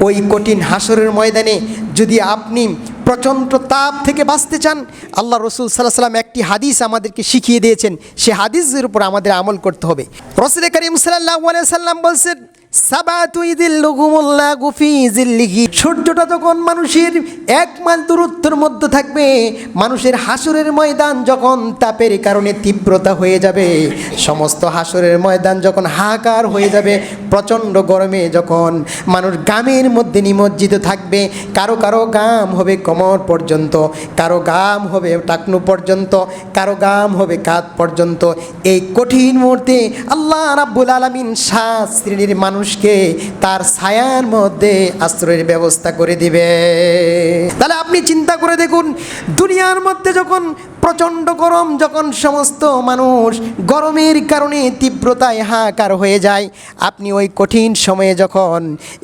ওই কঠিন হাসরের ময়দানে যদি আপনি প্রচণ্ড তাপ থেকে বাঁচতে চান, আল্লাহ রসুল সাল্লাল্লাহু আলাইহি ওয়াসাল্লাম একটি হাদিস আমাদেরকে শিখিয়ে দিয়েছেন। সে হাদিসের উপর আমাদের আমল করতে হবে। রাসূল করিম সাল্লাল্লাহু আলাইহি ওয়াসাল্লাম বলছেন, সাবাতু ইযিল্লুহুমুল্লাহু ফি যিল্লিহি। সূর্যটা যখন মানুষের 1 মাইল দূরত্বের মধ্যে থাকবে, মানুষের হাসরের ময়দান যখন তাপের কারণে তীব্রতা হয়ে যাবে, সমস্ত হাসরের ময়দান যখন হাহাকার হয়ে যাবে, প্রচণ্ড গরমে যখন মানুষ ঘামের মধ্যে নিমজ্জিত থাকবে, কারো কারো ঘাম হবে কোমর পর্যন্ত, কারো ঘাম হবে টাকনু পর্যন্ত, কারো ঘাম হবে কাঁধ পর্যন্ত। এই কঠিন মুহূর্তে আল্লাহ রাব্বুল আলামিন 7 শ্রেণীর মানুষকে তার ছায়ার মধ্যে আশ্রয়ের ব্যবস্থা করে দিবে। তাহলে আপনি চিন্তা করে দেখুন, দুনিয়ার মধ্যে যখন প্রচণ্ড গরম, যখন সমস্ত মানুষ গরমের কারণে তীব্রতায় হাহাকার হয়ে যায়, আপনি ওই কঠিন সময়ে যখন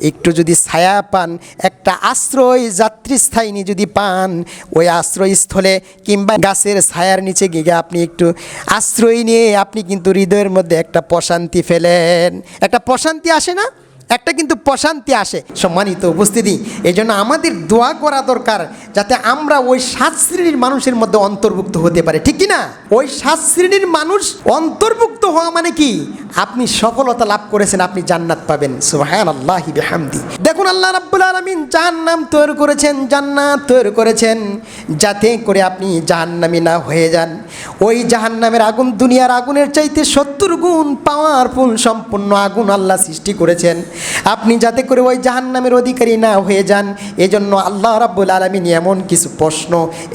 একটু যদি ছায়া পান, একটা আশ্রয় যাত্রীস্থায়ী যদি পান, ওই আশ্রয়স্থলে কিংবা গাছের ছায়ার নিচে গিয়ে আপনি একটু আশ্রয় নিয়ে আপনি কিন্তু হৃদয়ের মধ্যে একটা প্রশান্তি ফেলেন। একটা প্রশান্তি আসে না? একটা কিন্তু প্রশান্তি আসে। সম্মানিত উপস্থিতি, এই জন্য আমাদের দোয়া করা দরকার যাতে আমরা ওই 7 শ্রেণীর মানুষের মধ্যে অন্তর্ভুক্ত হতে পারে, ঠিক কি না? ওই 7 শ্রেণীর মানুষ অন্তর্ভুক্ত হওয়া মানে কি? আপনি সফলতা লাভ করেছেন, আপনি জান্নাত পাবেন। সুবহানাল্লাহি বিহামদি। দেখুন, আল্লাহ রাব্বুল আলামিন জাহান্নাম তৈরি করেছেন, জান্নাত তৈরি করেছেন যাতে করে আপনি জাহান্নামী না হয়ে যান। ওই জাহান্নামের আগুন দুনিয়ার আগুনের চাইতে 70 গুণ পাওয়ারফুল সম্পূর্ণ আগুন আল্লাহ সৃষ্টি করেছেন, আপনি যাতে করে ওই জাহান্নামের অধিকারী না হয়ে যান। এজন্য আল্লাহ রাব্বুল আলামিন এমন কিছু প্রশ্ন,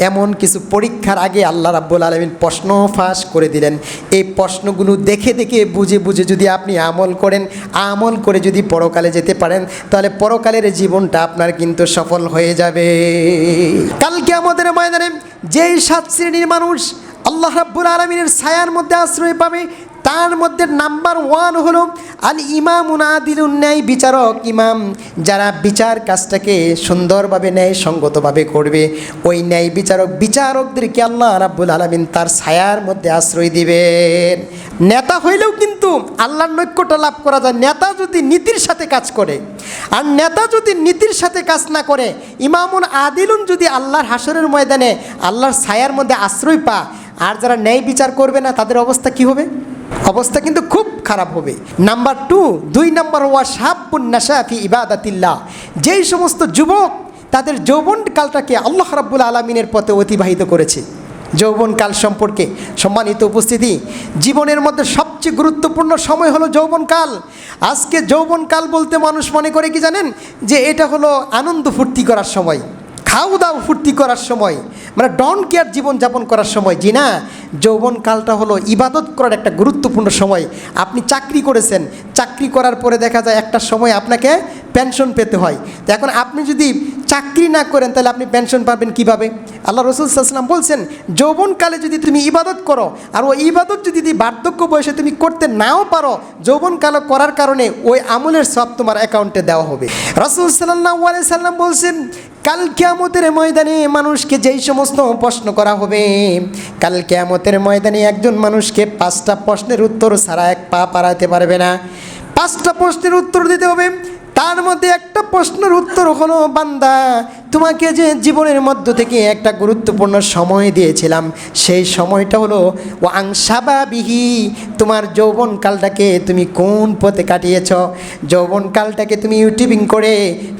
এমন কিছু পরীক্ষার আগে আল্লাহ রাব্বুল আলামিন প্রশ্ন ফাঁস করে দিলেন। এই প্রশ্নগুলো দেখে দেখে বুঝে বুঝে যদি আপনি আমল করেন, আমল করে যদি পরকালে যেতে পারেন, তাহলে পরকালের জীবনটা আপনার কিন্তু সফল হয়ে যাবে। কাল কিয়ামতের ময়দানে যেই 7 শ্রেণীর মানুষ আল্লাহ রাব্বুল আলামিনের ছায়ার মধ্যে আশ্রয় পাবে, তার মধ্যে নাম্বার 1 হলো আল ইমামুন আদিলুন, ন্যায় বিচারক। ইমাম যারা বিচার কাজটাকে সুন্দরভাবে ন্যায় সঙ্গতভাবে করবে, ওই ন্যায় বিচারকদেরকে আল্লাহ রাব্বুল আলামিন তার ছায়ার মধ্যে আশ্রয় দিবেন। নেতা হইলেও কিন্তু আল্লাহর নৈকট্য লাভ করা যায় নেতা যদি নীতির সাথে কাজ করে। আর নেতা যদি নীতির সাথে কাজ না করে, ইমামুন আদিলুন যদি আল্লাহর হাসরের ময়দানে আল্লাহর ছায়ার মধ্যে আশ্রয় পা, আর যারা ন্যায় বিচার করবে না, তাদের অবস্থা কি হবে? অবস্থা কিন্তু খুব খারাপ হবে। নাম্বার 2 নম্বর ওয়া শাবুন নাশা ফি ইবাদাতিল্লাহ, যেই সমস্ত যুবক তাদের যৌবনকালটাকে আল্লাহ রাব্বুল আলামিনের পথে অতিবাহিত করেছে। যৌবনকাল সম্পর্কে সম্মানিত উপস্থিতি, জীবনের মধ্যে সবচেয়ে গুরুত্বপূর্ণ সময় হলো যৌবনকাল। আজকে যৌবনকাল বলতে মানুষ মনে করে কি জানেন, যে এটা হলো আনন্দ ফুর্তি করার সময়, খাও দাও ফুর্তি করার সময়, মানে ডন কেয়ার জীবনযাপন করার সময়। জি না, যৌবনকালটা হলো ইবাদত করার একটা গুরুত্বপূর্ণ সময়। আপনি চাকরি করেছেন, চাকরি করার পরে দেখা যায় একটা সময় আপনাকে পেনশন পেতে হয়। তো এখন আপনি যদি চাকরি না করেন, তাহলে আপনি পেনশন পাবেন কিভাবে? আল্লাহ রসুল সাল্লাল্লাহু আলাইহি ওয়াসাল্লাম বলছেন, যৌবনকালে যদি তুমি ইবাদত করো, আর ওই ইবাদত যদি বার্ধক্য বয়সে তুমি করতে নাও পারো, যৌবনকাল করার কারণে ওই আমলের সব তোমার অ্যাকাউন্টে দেওয়া হবে। রাসূল সাল্লাল্লাহু আলাইহি ওয়াসাল্লাম বলছেন, কাল কিয়ামতের ময়দানে মানুষকে যেই সমস্ত প্রশ্ন করা হবে, কাল কিয়ামতের ময়দানে একজন মানুষকে 5টা প্রশ্নের উত্তর ছাড়া 1 পা বাড়াতে পারবে না। 5টা প্রশ্নের উত্তর দিতে হবে। তার মধ্যে একটা প্রশ্নের উত্তর হলো, বান্দা তোমাকে যে জীবনের মধ্য থেকে একটা গুরুত্বপূর্ণ সময় দিয়েছিলাম, সেই সময়টা হলো ওয়াং শাবাবিহি, তোমার যৌবনকালটাকে তুমি কোন পথে কাটিয়েছ? যৌবনকালটাকে তুমি ইউটিউবিং করে,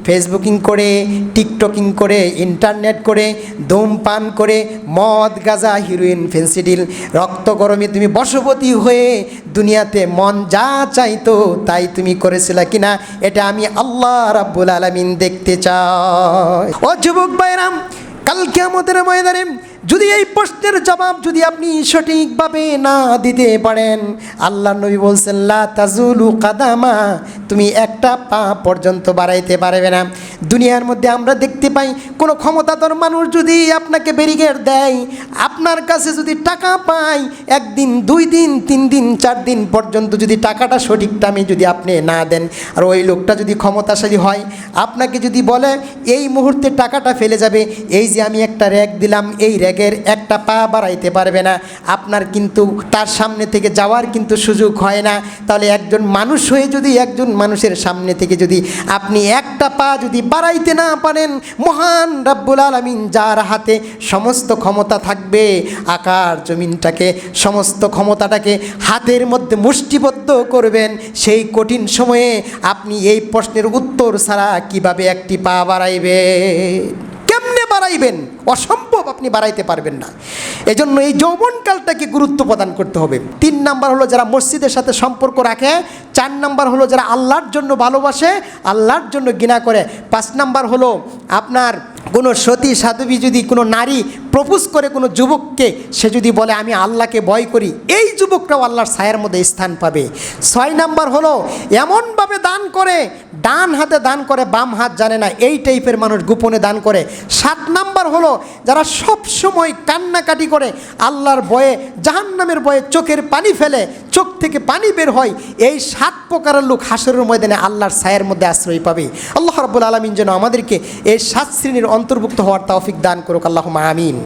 ফেসবুকিং করে, টিকটকিং করে, ইন্টারনেট করে, ধূমপান করে, মদ গাঁজা হিরোইন ফেন্সিডিল রক্ত গরমে তুমি বশবর্তী হয়ে দুনিয়াতে মন যা চাইতো তাই তুমি করেছিলা কিনা, এটা আমি আল্লাহ রাব্বুল আলামিন দেখতে চাই। ও যুবক ভাইরাম, কাল কিয়ামতের ময়দানে যদি এই প্রশ্নের জবাব যদি আপনি সঠিকভাবে না দিতে পারেন, আল্লাহর নবী বলছেন, লা তাজুলু কাদামা, তুমি একটা পা পর্যন্ত বাড়াইতে পারবে না। দুনিয়ার মধ্যে আমরা দেখতে পাই, কোনো ক্ষমতাধর মানুষ যদি আপনাকে ব্যারিকেড দেয়, আপনার কাছে যদি টাকা পায়, 1 দিন 2 দিন 3 দিন 4 দিন পর্যন্ত যদি টাকাটা সঠিক টাইমে যদি আপনি না দেন, আর ওই লোকটা যদি ক্ষমতাশালী হয়, আপনাকে যদি বলে এই মুহূর্তে টাকাটা ফেলে যাবে, এই যে আমি একটা র্যাক দিলাম, এই র্যাক ব্যাগের একটা পা বাড়াইতে পারবে না, আপনার কিন্তু তার সামনে থেকে যাওয়ার কিন্তু সুযোগ হয় না। তাহলে একজন মানুষ হয়ে যদি একজন মানুষের সামনে থেকে যদি আপনি একটা পা যদি বাড়াইতে না পারেন, মহান রব্বুল আলামিন যার হাতে সমস্ত ক্ষমতা থাকবে, আকাশ জমিনটাকে সমস্ত ক্ষমতাটাকে হাতের মধ্যে মুষ্টিবদ্ধ করবেন, সেই কঠিন সময়ে আপনি এই প্রশ্নের উত্তর ছাড়া কিভাবে একটি পা বাড়াইবেন? কেমনে বাড়াইবেন? অসম্ভব, আপনি বাড়াইতে পারবেন না। এজন্য এই যৌবনকালটাকে গুরুত্ব প্রদান করতে হবে। 3 নাম্বার হলো যারা মসজিদের সাথে সম্পর্ক রাখে, 4 নাম্বার হলো যারা আল্লাহর জন্য ভালোবাসে, আল্লাহর জন্য ঘৃণা করে, 5 নাম্বার হলো আপনার কোনো সতী সাধবী যদি কোনো নারী প্রপোজ করে কোনো যুবককে, সে যদি বলে আমি আল্লাহকে ভয় করি, এই যুবকটাও আল্লাহর ছায়ার মধ্যে স্থান পাবে। 6 নাম্বার হলো এমনভাবে দান করে, ডান হাতে দান করে বাম হাত জানে না, এই টাইপের মানুষ গোপনে দান করে। 7 নাম্বার হলো যারা সব সময় কান্নাকাটি করে, আল্লাহর ভয়ে, জাহান্নামের ভয়ে চোখের পানি ফেলে, চোখ থেকে পানি বের হয়, এই 7 প্রকারের লোক হাসরের ময়দানে আল্লাহর ছায়ার মধ্যে আশ্রয় পাবে। আল্লাহ রাব্বুল আলামিন যেন আমাদেরকে এই 7 শ্রেণীর অন্তর্ভুক্ত হওয়ার তৌফিক দান করুক। আল্লাহুম্মা আমিন।